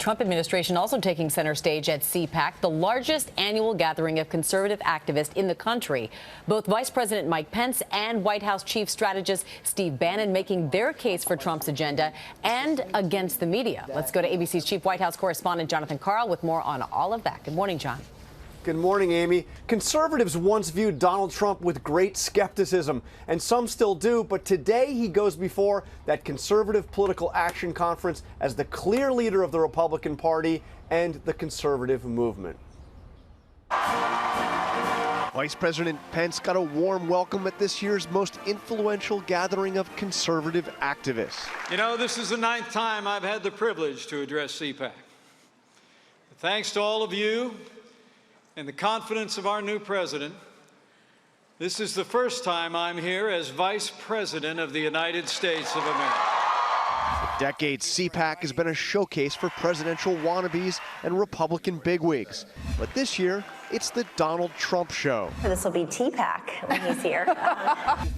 Trump administration also taking center stage at CPAC, the largest annual gathering of conservative activists in the country. Both Vice President Mike Pence and White House Chief Strategist Steve Bannon making their case for Trump's agenda and against the media. Let's go to ABC's Chief White House correspondent Jonathan Karl with more on all of that. Good morning, John. Good morning, Amy. Conservatives once viewed Donald Trump with great skepticism, and some still do, but today he goes before that Conservative Political Action Conference as the clear leader of the Republican Party and the conservative movement. Vice President Pence got a warm welcome at this year's most influential gathering of conservative activists. You know, this is the 9th time I've had the privilege to address CPAC. Thanks to all of you and the confidence of our new president, this is the first time I'm here as Vice President of the United States of America. For decades, CPAC has been a showcase for presidential wannabes and Republican bigwigs. But this year, it's the Donald Trump show. This will be TPAC when he's here.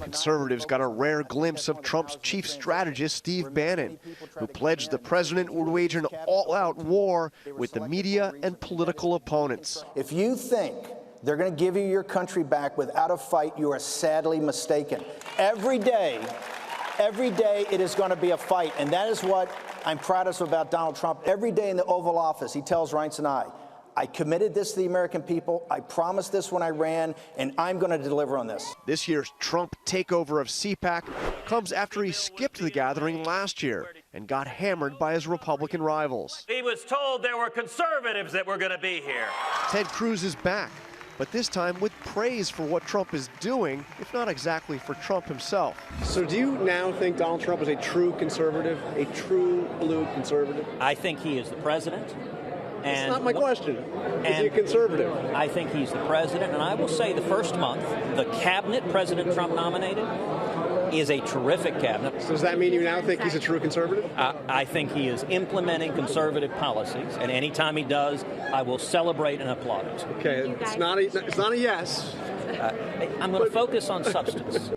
Conservatives got a rare glimpse of Trump's chief strategist, Steve Bannon, who pledged the president would wage an all-out war with the media and political opponents. If you think they're going to give you your country back without a fight, you are sadly mistaken. Every day it is going to be a fight, and that is what I'm proudest about Donald Trump. Every day in the Oval Office, he tells Reince and I committed this to the American people, I promised this when I ran, and I'm going to deliver on this. This year's Trump takeover of CPAC comes after he skipped the gathering last year and got hammered by his Republican rivals. He was told there were conservatives that were going to be here. Ted Cruz is back, but this time with praise for what Trump is doing, if not exactly for Trump himself. So do you now think Donald Trump is a true conservative, a true blue conservative? I think he is the president. That's not my question. Is he a conservative? I think he's the president, and I will say the first month, the cabinet President Trump nominated is a terrific cabinet. So does that mean you now think he's a true conservative? I think he is implementing conservative policies, and anytime he does, I will celebrate and applaud it. Okay, it's not a yes. I'm going to focus on substance.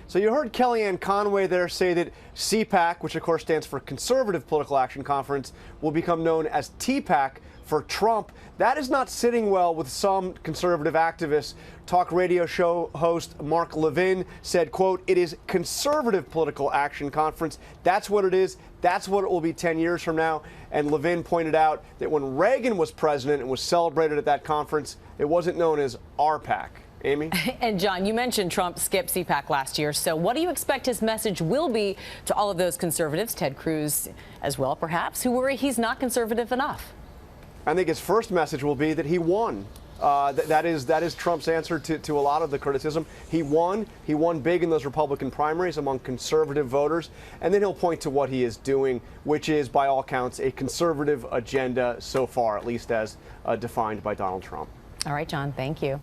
So you heard Kellyanne Conway there say that CPAC, which of course stands for Conservative Political Action Conference, will become known as TPAC for Trump. That is not sitting well with some conservative activists. Talk radio show host Mark Levin said, quote, "It is Conservative Political Action Conference. That's what it is. That's what it will be 10 years from now." And Levin pointed out that when Reagan was president and was celebrated at that conference, it wasn't known as RPAC. Amy? And John, you mentioned Trump skipped CPAC last year. So what do you expect his message will be to all of those conservatives, Ted Cruz as well, perhaps, who worry he's not conservative enough? I think his first message will be that he won. That is Trump's answer to a lot of the criticism. He won big in those Republican primaries among conservative voters. And then he'll point to what he is doing, which is, by all counts, a conservative agenda so far, at least as defined by Donald Trump. All right, John, thank you.